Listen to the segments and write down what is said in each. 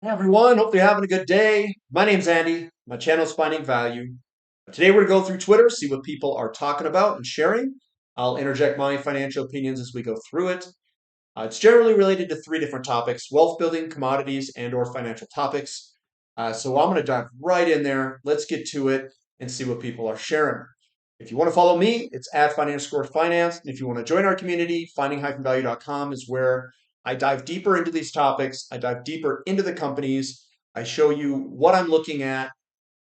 Hey everyone, hope you're having a good day. My name's Andy. My channel's Finding Value. Today we're going to go through Twitter, see what people are talking about and sharing. I'll interject my financial opinions as we go through it. It's generally related to three different topics: wealth building, commodities, and/or financial topics. So I'm going to dive right in there. Let's get to it and see what people are sharing. If you want to follow me, it's at finance. And if you want to join our community, finding-value.com is where I dive deeper into these topics. I dive deeper into the companies. I show you what I'm looking at,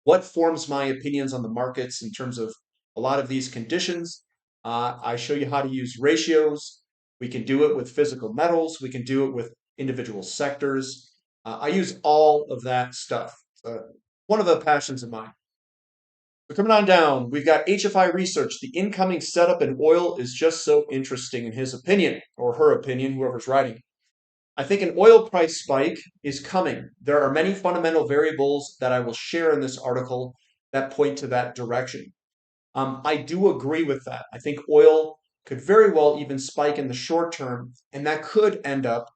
what forms my opinions on the markets in terms of a lot of these conditions. I show you how to use ratios. We can do it with physical metals. We can do it with individual sectors. I use all of that stuff. One of the passions of mine. So coming on down, we've got HFI Research. The incoming setup in oil is just so interesting in his opinion, or her opinion, whoever's writing. I think an oil price spike is coming. There are many fundamental variables that I will share in this article that point to that direction. I do agree with that. I think oil could very well even spike in the short term, and that could end up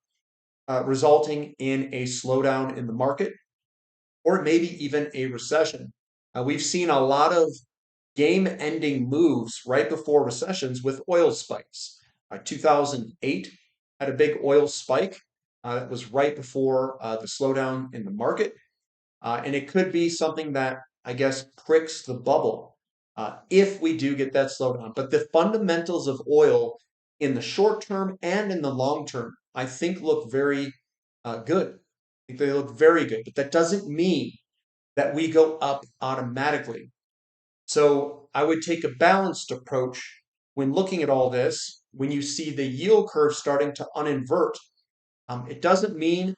resulting in a slowdown in the market or maybe even a recession. We've seen a lot of game ending moves right before recessions with oil spikes. 2008 had a big oil spike. That was right before the slowdown in the market. And it could be something that, I guess, pricks the bubble if we do get that slowdown. But the fundamentals of oil in the short term and in the long term, I think, look very good. I think they look very good. But that doesn't mean that we go up automatically. So I would take a balanced approach when looking at all this. When you see the yield curve starting to uninvert, it doesn't mean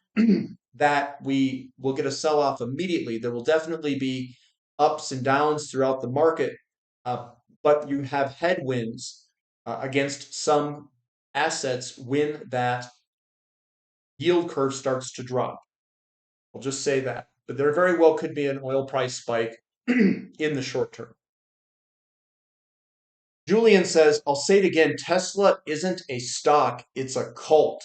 that we will get a sell off immediately. There will definitely be ups and downs throughout the market, uh, but you have headwinds against some assets when that yield curve starts to drop. I'll just say that. But there very well could be an oil price spike in the short term. Julian says, I'll say it again, Tesla isn't a stock, it's a cult.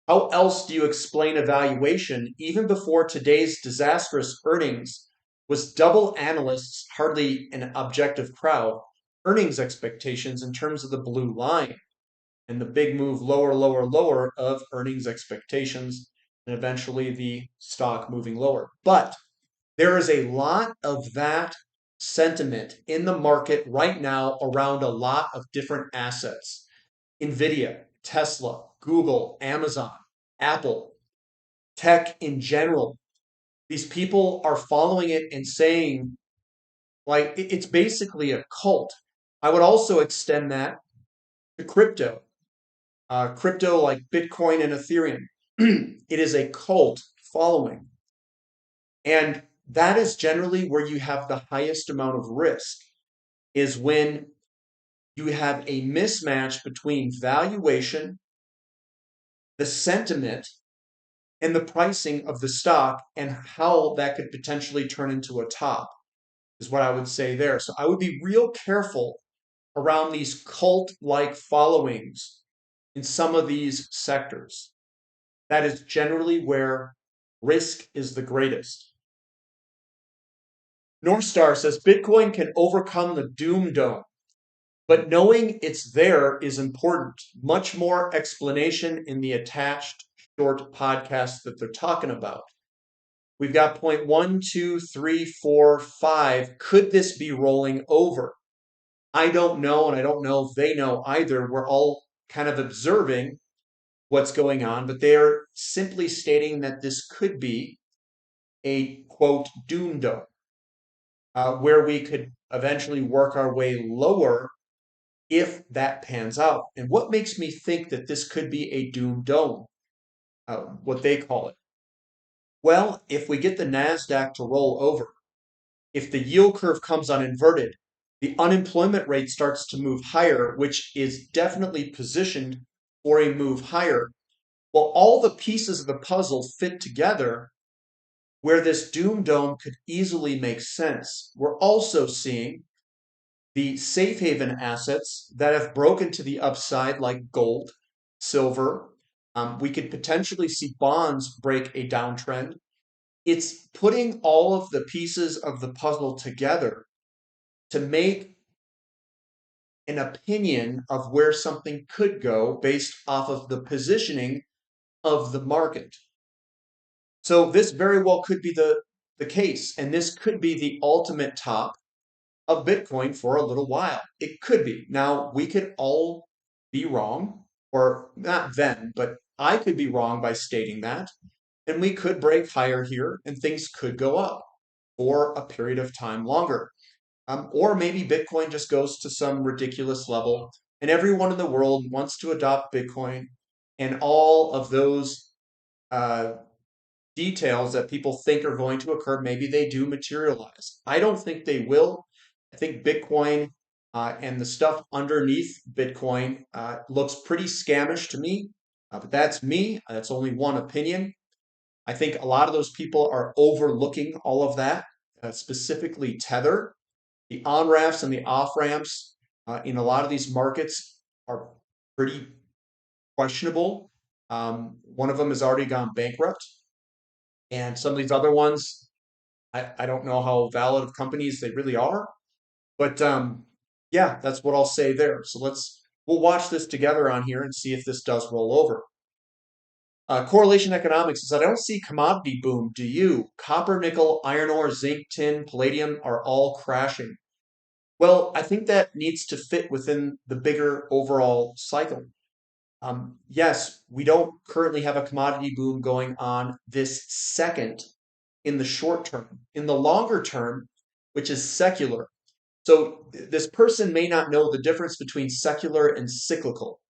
How else do you explain a valuation even before today's disastrous earnings was double analysts, hardly an objective crowd, earnings expectations in terms of the blue line and the big move lower, lower, lower of earnings expectations and eventually the stock moving lower. But there is a lot of that sentiment in the market right now around a lot of different assets. Nvidia, Tesla, Google, Amazon, Apple, tech in general. These people are following it and saying, like, it's basically a cult. I would also extend that to crypto. Crypto like Bitcoin and Ethereum. It is a cult following. And that is generally where you have the highest amount of risk, is when you have a mismatch between valuation, the sentiment, and the pricing of the stock and how that could potentially turn into a top, is what I would say there. So I would be real careful around these cult-like followings in some of these sectors. That is generally where risk is the greatest. North Star says Bitcoin can overcome the doom dome, but knowing it's there is important. Much more explanation in the attached short podcast that they're talking about. We've got point 1, 2, 3, 4, 5. Could this be rolling over? I don't know, and I don't know if they know either. We're all kind of observing what's going on, but they're simply stating that this could be a quote doom dome, where we could eventually work our way lower if that pans out. And what makes me think that this could be a doom dome, what they call it? Well, if we get the NASDAQ to roll over, if the yield curve comes uninverted, the unemployment rate starts to move higher, which is definitely positioned for a move higher. Well, all the pieces of the puzzle fit together where this doom dome could easily make sense. We're also seeing the safe haven assets that have broken to the upside, like gold, silver. We could potentially see bonds break a downtrend. It's putting all of the pieces of the puzzle together to make an opinion of where something could go based off of the positioning of the market. So this very well could be the case, and this could be the ultimate top of Bitcoin for a little while. It could be. Now, we could all be wrong, or not then, but I could be wrong by stating that, and we could break higher here, and things could go up for a period of time longer. Or maybe Bitcoin just goes to some ridiculous level, and everyone in the world wants to adopt Bitcoin, and all of those uh, details that people think are going to occur, maybe they do materialize. I don't think they will. I think Bitcoin and the stuff underneath Bitcoin looks pretty scamish to me, but that's me. That's only one opinion. I think a lot of those people are overlooking all of that, specifically Tether. The on ramps and the off ramps in a lot of these markets are pretty questionable. One of them has already gone bankrupt. And some of these other ones, I don't know how valid of companies they really are. But yeah, that's what I'll say there. So we'll watch this together on here and see if this does roll over. Correlation economics says, I don't see commodity boom. Do you? Copper, nickel, iron ore, zinc, tin, palladium are all crashing. Well, I think that needs to fit within the bigger overall cycle. Yes, we don't currently have a commodity boom going on this second in the short term. In the longer term, which is secular. So this person may not know the difference between secular and cyclical.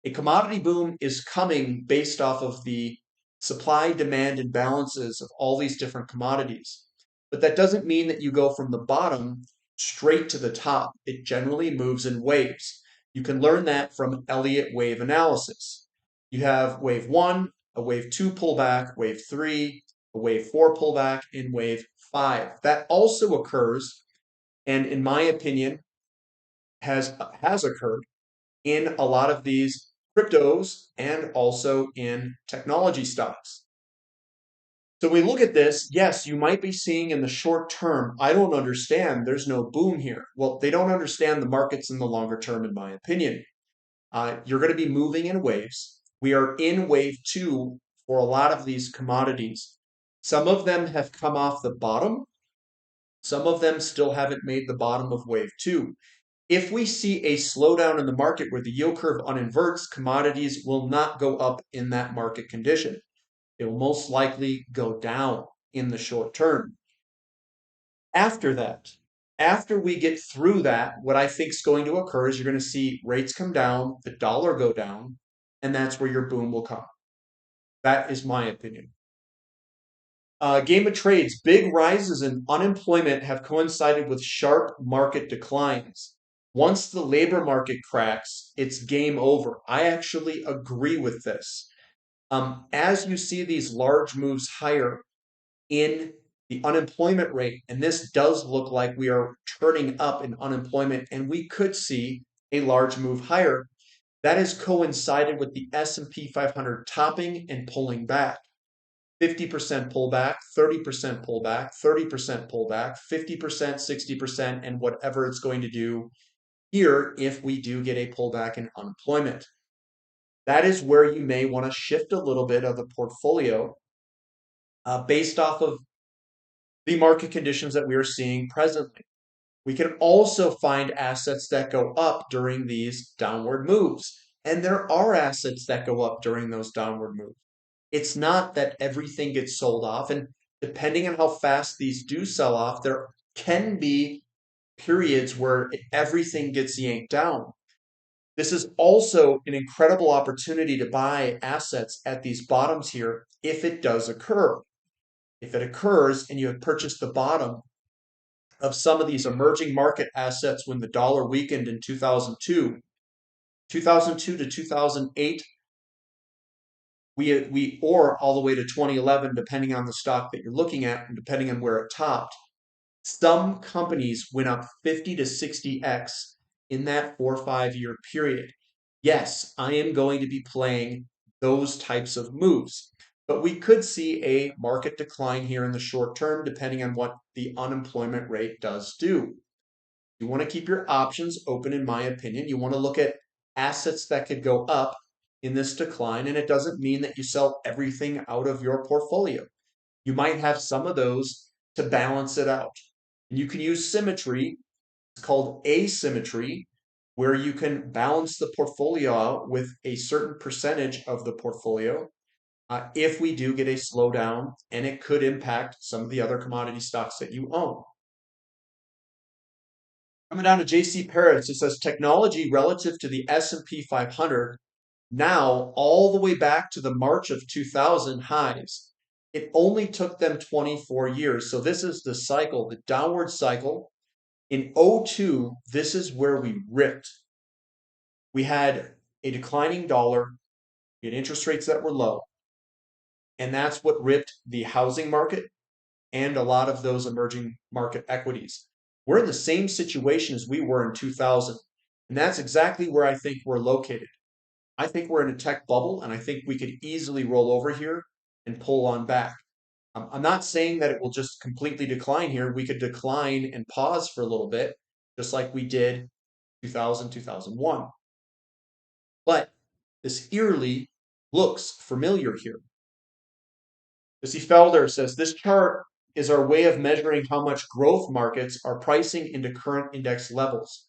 A commodity boom is coming based off of the supply demand imbalances of all these different commodities. But that doesn't mean that you go from the bottom straight to the top. It generally moves in waves. You can learn that from Elliott wave analysis. You have wave one, a wave two pullback, wave three, a wave four pullback, and wave five. That also occurs, and in my opinion, has occurred in a lot of these cryptos and also in technology stocks. So we look at this, yes, you might be seeing in the short term, I don't understand, there's no boom here. Well, they don't understand the markets in the longer term, in my opinion. You're going to be moving in waves. We are in wave two for a lot of these commodities. Some of them have come off the bottom. Some of them still haven't made the bottom of wave two. If we see a slowdown in the market where the yield curve uninverts, commodities will not go up in that market condition. It will most likely go down in the short term. After that, after we get through that, what I think is going to occur is you're going to see rates come down, the dollar go down, and that's where your boom will come. That is my opinion. Game of trades, big rises in unemployment have coincided with sharp market declines. Once the labor market cracks, it's game over. I actually agree with this. As you see these large moves higher in the unemployment rate, and this does look like we are turning up in unemployment, and we could see a large move higher. That has coincided with the S&P 500 topping and pulling back. 50% pullback, 30% pullback, 30% pullback, 50%, 60%, and whatever it's going to do here if we do get a pullback in unemployment. That is where you may want to shift a little bit of the portfolio based off of the market conditions that we are seeing presently. We can also find assets that go up during these downward moves. And there are assets that go up during those downward moves. It's not that everything gets sold off. And depending on how fast these do sell off, there can be periods where everything gets yanked down. This is also an incredible opportunity to buy assets at these bottoms here if it does occur. If it occurs and you have purchased the bottom of some of these emerging market assets when the dollar weakened in 2002 to 2008, or all the way to 2011, depending on the stock that you're looking at and depending on where it topped, some companies went up 50 to 60x in that 4 or 5 year period. Yes, I am going to be playing those types of moves. but we could see a market decline here in the short term, depending on what the unemployment rate does do. You want to keep your options open, in my opinion. You want to look at assets that could go up in this decline, and it doesn't mean that you sell everything out of your portfolio. You might have some of those to balance it out. And you can use symmetry, it's called asymmetry, where you can balance the portfolio out with a certain percentage of the portfolio if we do get a slowdown, and it could impact some of the other commodity stocks that you own. Coming down to JC Parrots, it says technology relative to the S&P 500 now all the way back to the March of 2000 highs. It only took them 24 years. So this is the cycle, the downward cycle. In '02, this is where we ripped. We had a declining dollar, we had interest rates that were low, and that's what ripped the housing market and a lot of those emerging market equities. We're in the same situation as we were in 2000, and that's exactly where I think we're located. I think we're in a tech bubble, and I think we could easily roll over here and pull on back. I'm not saying that it will just completely decline here. We could decline and pause for a little bit, just like we did 2000, 2001. But this eerily looks familiar here. Missy Felder says, this chart is our way of measuring how much growth markets are pricing into current index levels.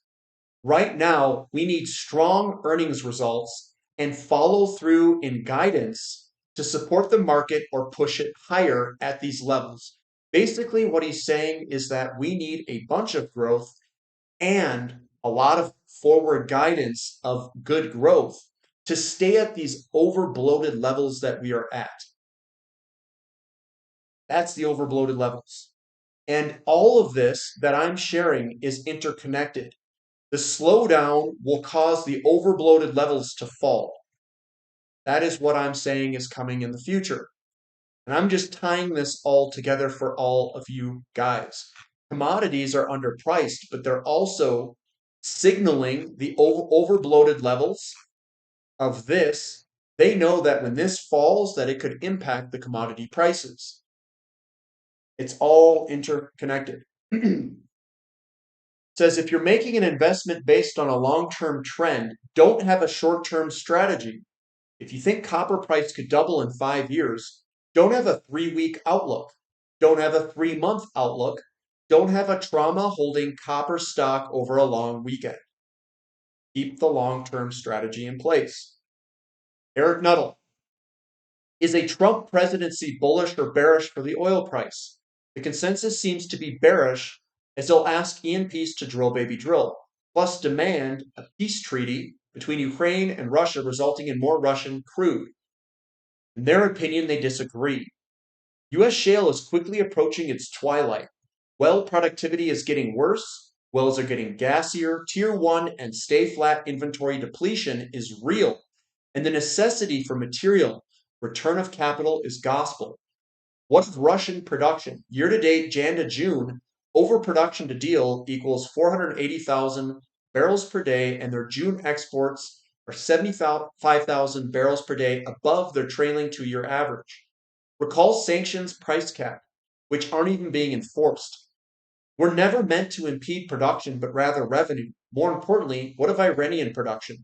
Right now, we need strong earnings results and follow through in guidance to support the market or push it higher at these levels. Basically, what he's saying is that we need a bunch of growth and a lot of forward guidance of good growth to stay at these overbloated levels that we are at. That's the overbloated levels. And all of this that I'm sharing is interconnected. The slowdown will cause the overbloated levels to fall. That is what I'm saying is coming in the future. And I'm just tying this all together for all of you guys. Commodities are underpriced, but they're also signaling the overbloated levels of this. They know that when this falls, that it could impact the commodity prices. It's all interconnected. It says if you're making an investment based on a long-term trend, don't have a short-term strategy. If you think copper price could double in 5 years, don't have a 3-week outlook. Don't have a 3-month outlook. Don't have a trauma holding copper stock over a long weekend. Keep the long-term strategy in place. Eric Nuttall. Is a Trump presidency bullish or bearish for the oil price? The consensus seems to be bearish, as they'll ask E&Ps to drill baby drill, plus demand a peace treaty between Ukraine and Russia resulting in more Russian crude. In their opinion, they disagree. U.S. shale is quickly approaching its twilight. Well productivity is getting worse, wells are getting gassier, Tier 1 and stay flat inventory depletion is real, and the necessity for material return of capital is gospel. What is Russian production? Year to date, Jan to June, overproduction to deal equals 480,000 barrels per day, and their June exports are 75,000 barrels per day above their trailing 2-year average. Recall sanctions price cap, which aren't even being enforced. We're never meant to impede production, but rather revenue. More importantly, what of Iranian production?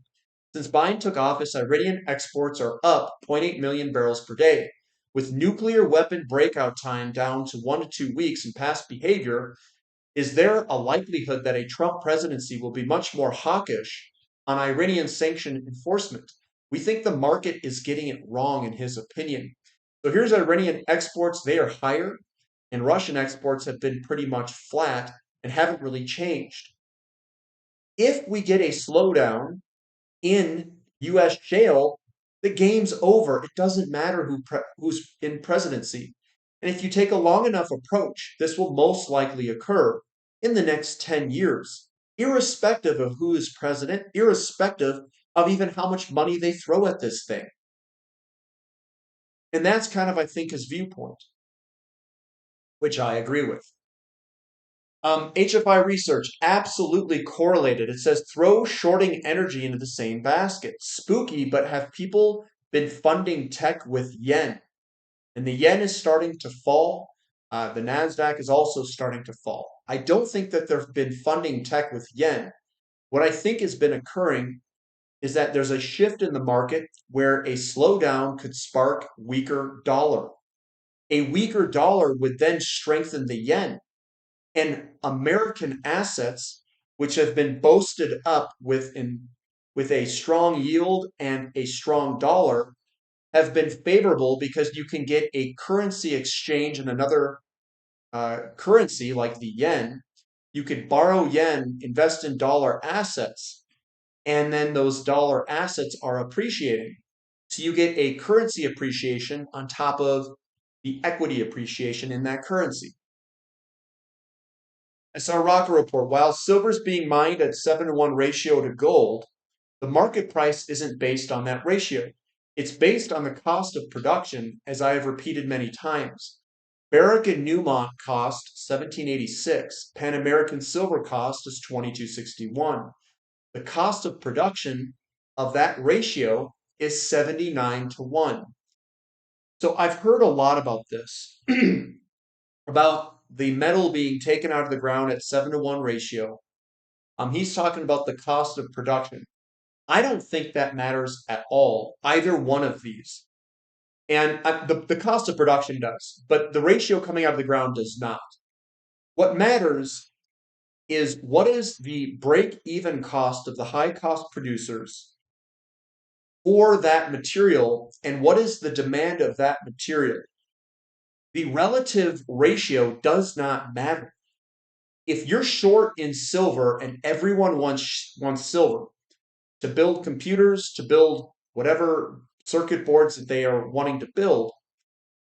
Since Biden took office, Iranian exports are up 0.8 million barrels per day. With nuclear weapon breakout time down to 1 to 2 weeks and past behavior, is there a likelihood that a Trump presidency will be much more hawkish on Iranian sanction enforcement? We think the market is getting it wrong in his opinion. So here's Iranian exports. They are higher, and Russian exports have been pretty much flat and haven't really changed. If we get a slowdown in U.S. shale, the game's over. It doesn't matter who's in presidency. And if you take a long enough approach, this will most likely occur in the next 10 years, irrespective of who is president, irrespective of even how much money they throw at this thing. And that's kind of, I think, his viewpoint, which I agree with. HFI research, absolutely correlated. It says throw shorting energy into the same basket. Spooky, but have people been funding tech with yen? And the yen is starting to fall. The NASDAQ is also starting to fall. I don't think that there have been funding tech with yen. What I think has been occurring is that there's a shift in the market where a slowdown could spark weaker dollar. A weaker dollar would then strengthen the yen. And American assets, which have been boasted up with a strong yield and a strong dollar, have been favorable because you can get a currency exchange in another currency like the yen. You could borrow yen, invest in dollar assets, and then those dollar assets are appreciating. So you get a currency appreciation on top of the equity appreciation in that currency. I saw a Rocker report. While silver's being mined at 7-to-1 ratio to gold, the market price isn't based on that ratio. It's based on the cost of production, as I have repeated many times. Barrick and Newmont cost 1786. Pan American Silver cost is 2261. The cost of production of that ratio is 79-to-1. So I've heard a lot about this, about the metal being taken out of the ground at 7-to-1 ratio. He's talking about the cost of production. I don't think that matters at all, either one of these. And the cost of production does, but the ratio coming out of the ground does not. What matters is what is the break-even cost of the high-cost producers for that material, and what is the demand of that material? The relative ratio does not matter. If you're short in silver and everyone wants silver to build computers, to build whatever circuit boards that they are wanting to build,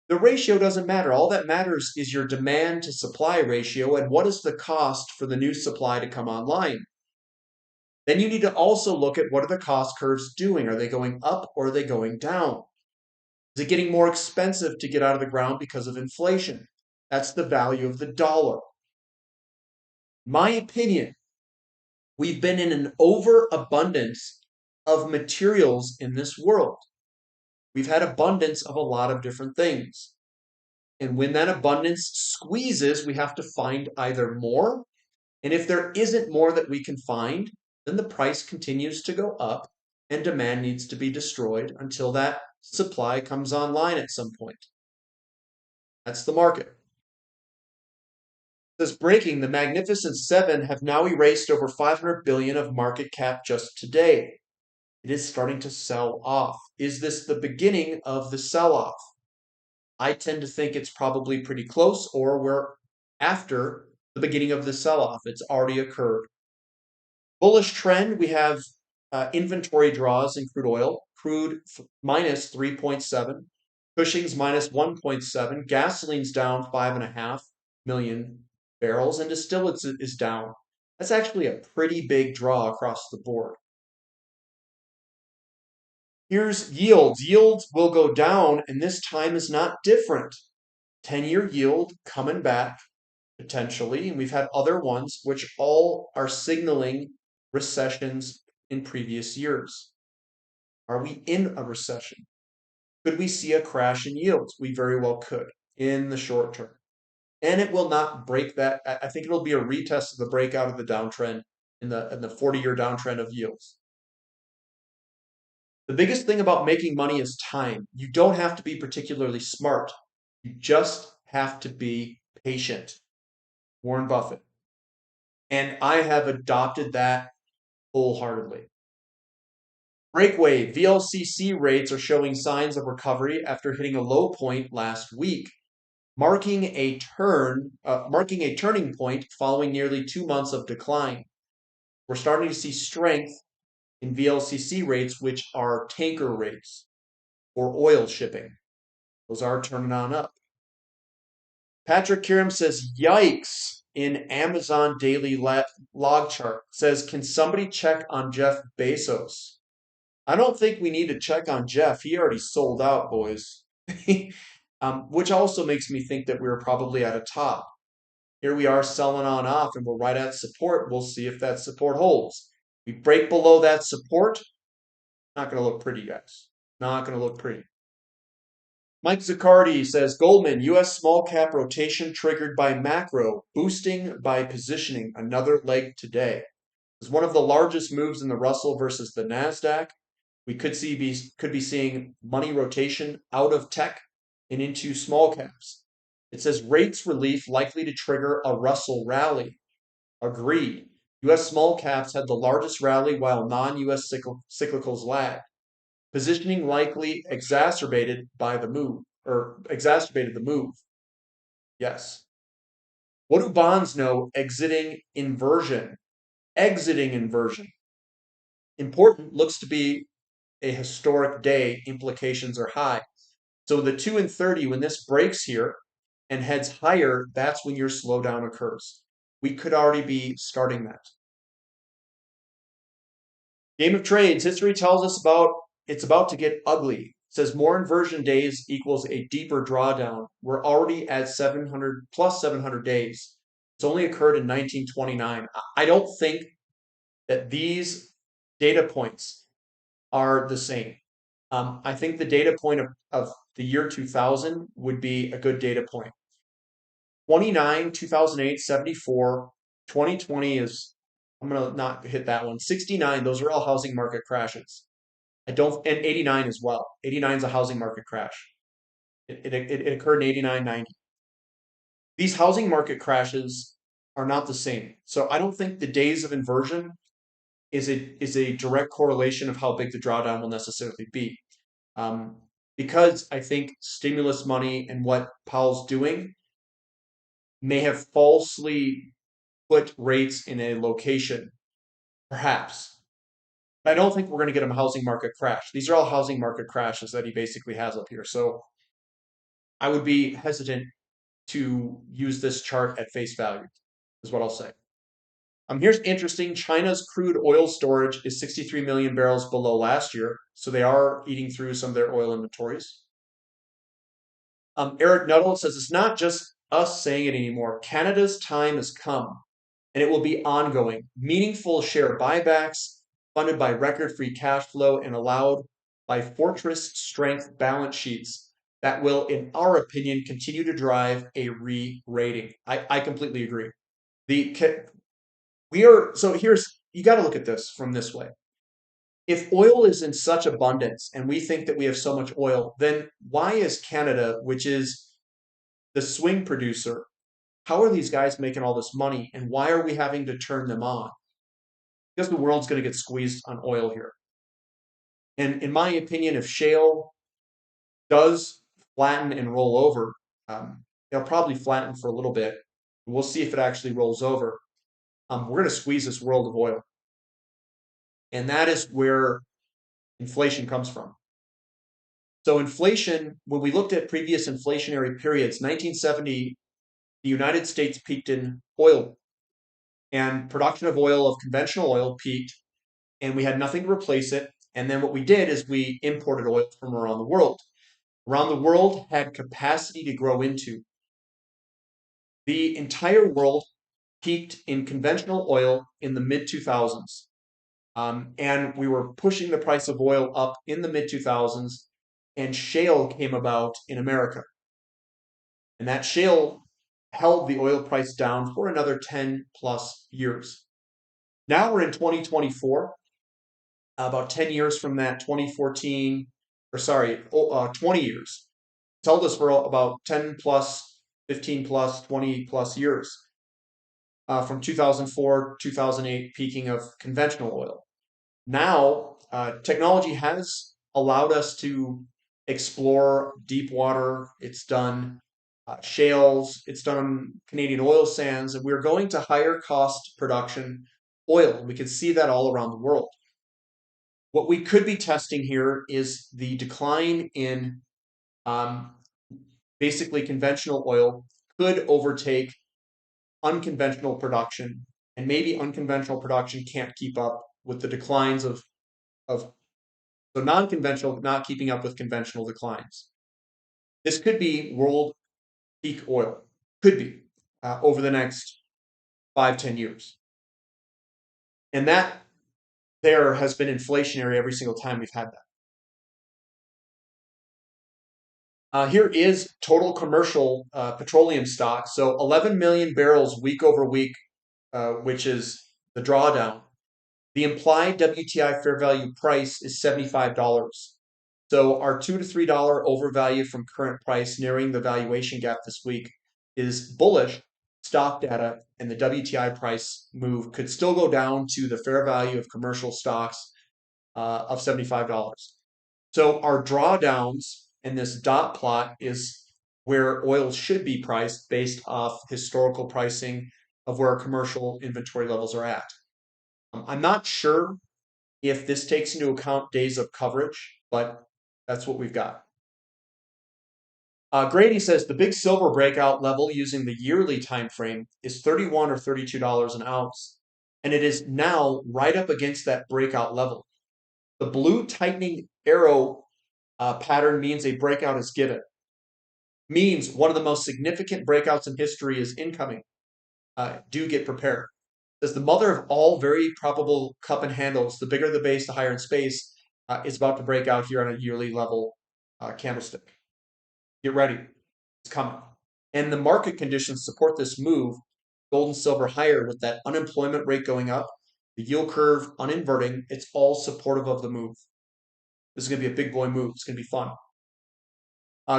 the ratio doesn't matter. All that matters is your demand to supply ratio and what is the cost for the new supply to come online. Then you need to also look at what are the cost curves doing? Are they going up or are they going down? Is it getting more expensive to get out of the ground because of inflation? That's the value of the dollar. My opinion, we've been in an overabundance of materials in this world. We've had abundance of a lot of different things. And when that abundance squeezes, we have to find either more. And if there isn't more that we can find, then the price continues to go up and demand needs to be destroyed until that supply comes online at some point. That's the market. This breaking, the Magnificent Seven have now erased over 500 billion of market cap just today. It is starting to sell off. Is this the beginning of the sell-off? I tend to think it's probably pretty close, or we're after the beginning of the sell-off. It's already occurred. Bullish trend, we have inventory draws in crude oil. Crude minus 3.7, Cushing's minus 1.7, gasoline's down 5.5 million barrels, and distillates is down. That's actually a pretty big draw across the board. Here's yields. Yields will go down, and this time is not different. 10-year yield coming back potentially, and we've had other ones which all are signaling recessions in previous years. Are we in a recession? Could we see a crash in yields? We very well could in the short term. And it will not break that. I think it'll be a retest of the breakout of the downtrend in the 40-year downtrend of yields. The biggest thing about making money is time. You don't have to be particularly smart. You just have to be patient. Warren Buffett. And I have adopted that wholeheartedly. Breakwave, VLCC rates are showing signs of recovery after hitting a low point last week, marking a turning point following nearly 2 months of decline. We're starting to see strength in VLCC rates, which are tanker rates for oil shipping. Those are turning on up. Patrick Kiram says, yikes, in Amazon daily log chart. Says, can somebody check on Jeff Bezos? I don't think we need to check on Jeff. He already sold out, boys. Which also makes me think that we were probably at a top. Here we are selling on off, and we're right at support. We'll see if that support holds. We break below that support. Not going to look pretty, guys. Not going to look pretty. Mike Zaccardi says Goldman, U.S. small cap rotation triggered by macro, boosting by positioning, another leg today. It's one of the largest moves in the Russell versus the NASDAQ. We could be seeing money rotation out of tech and into small caps. It says rates relief likely to trigger a Russell rally. Agreed. U.S. small caps had the largest rally while non-U.S. cyclicals lagged. Positioning likely exacerbated the move. Yes. What do bonds know? Exiting inversion. Exiting inversion. Important, looks to be a historic day. Implications are high. So the 2 and 30, when this breaks here and heads higher, that's when your slowdown occurs. We could already be starting that. Game of trades. History tells us it's about to get ugly. It says more inversion days equals a deeper drawdown. We're already at 700 plus 700 days. It's only occurred in 1929. I don't think that these data points are the same. I think the data point of the year 2000 would be a good data point. 29, 2008, 74, 2020 is, I'm going to not hit that one. 69, those are all housing market crashes. And 89 as well. 89 is a housing market crash. It occurred in 89, 90. These housing market crashes are not the same. So I don't think the days of inversion is a direct correlation of how big the drawdown will necessarily be. Because I think stimulus money and what Powell's doing may have falsely put rates in a location, perhaps. I don't think we're going to get a housing market crash. These are all housing market crashes that he basically has up here. So I would be hesitant to use this chart at face value, is what I'll say. Here's interesting. China's crude oil storage is 63 million barrels below last year. So they are eating through some of their oil inventories. Eric Nuttall says it's not just us saying it anymore. Canada's time has come, and it will be ongoing. Meaningful share buybacks funded by record free cash flow and allowed by fortress strength balance sheets that will, in our opinion, continue to drive a re-rating. I completely agree. So here's, you got to look at this from this way. If oil is in such abundance and we think that we have so much oil, then why is Canada, which is the swing producer, how are these guys making all this money and why are we having to turn them on? Because the world's going to get squeezed on oil here. And in my opinion, if shale does flatten and roll over, it'll probably flatten for a little bit. We'll see if it actually rolls over. We're going to squeeze this world of oil. And that is where inflation comes from. So inflation, when we looked at previous inflationary periods, 1970, the United States peaked in oil and production of oil, of conventional oil, peaked and we had nothing to replace it. And then what we did is we imported oil from around the world. Around the world had capacity to grow into. The entire world peaked in conventional oil in the mid 2000s. And we were pushing the price of oil up in the mid 2000s, and shale came about in America. And that shale held the oil price down for another 10 plus years. Now we're in 2024, about 10 years from that, 2014, 20 years. It's held us for about 10 plus, 15 plus, 20 plus years. From 2004, 2008, peaking of conventional oil. Now, technology has allowed us to explore deep water. It's done shales. It's done Canadian oil sands. And we're going to higher cost production oil. We can see that all around the world. What we could be testing here is the decline in basically conventional oil could overtake unconventional production, and maybe unconventional production can't keep up with the declines of so non-conventional not keeping up with conventional declines. This could be world peak oil, could be over the next 5-10 years, and that there has been inflationary every single time we've had that. Here is total commercial petroleum stock. So 11 million barrels week over week, which is the drawdown. The implied WTI fair value price is $75. So our $2 to $3 overvalue from current price, narrowing the valuation gap this week, is bullish stock data, and the WTI price move could still go down to the fair value of commercial stocks of $75. So our drawdowns in this dot plot is where oil should be priced based off historical pricing of where commercial inventory levels are at. I'm not sure if this takes into account days of coverage, but that's what we've got. Grady says the big silver breakout level using the yearly time frame is $31 or $32 an ounce, and it is now right up against that breakout level. The blue tightening arrow pattern means a breakout is given. Means one of the most significant breakouts in history is incoming. Do get prepared. As the mother of all very probable cup and handles, the bigger the base, the higher in space, is about to break out here on a yearly level candlestick. Get ready. It's coming. And the market conditions support this move. Gold and silver higher with that unemployment rate going up, the yield curve uninverting. It's all supportive of the move. This is going to be a big boy move. It's going to be fun.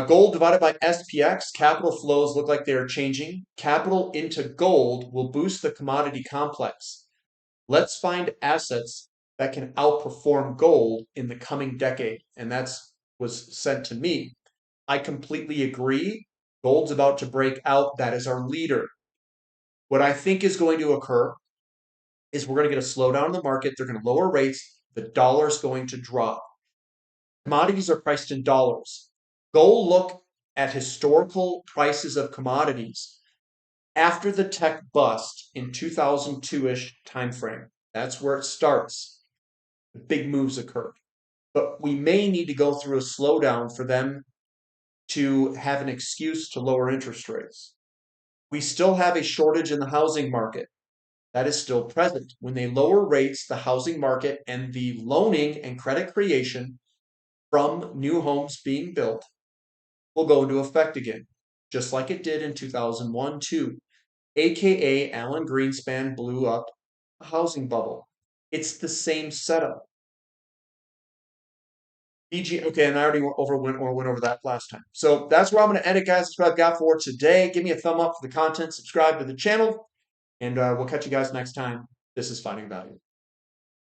Gold divided by SPX, capital flows look like they are changing. Capital into gold will boost the commodity complex. Let's find assets that can outperform gold in the coming decade. And that's was sent to me. I completely agree. Gold's about to break out. That is our leader. What I think is going to occur is we're going to get a slowdown in the market. They're going to lower rates. The dollar's going to drop. Commodities are priced in dollars. Go look at historical prices of commodities after the tech bust in 2002-ish timeframe. That's where it starts. The big moves occurred. But we may need to go through a slowdown for them to have an excuse to lower interest rates. We still have a shortage in the housing market. That is still present. When they lower rates, the housing market and the loaning and credit creation from new homes being built will go into effect again, just like it did in 2001-2, aka Alan Greenspan blew up a housing bubble. It's the same setup. Okay, and I already went over that last time. So that's where I'm going to end it, guys. That's what I've got for today. Give me a thumb up for the content, subscribe to the channel, and we'll catch you guys next time. This is Finding Value.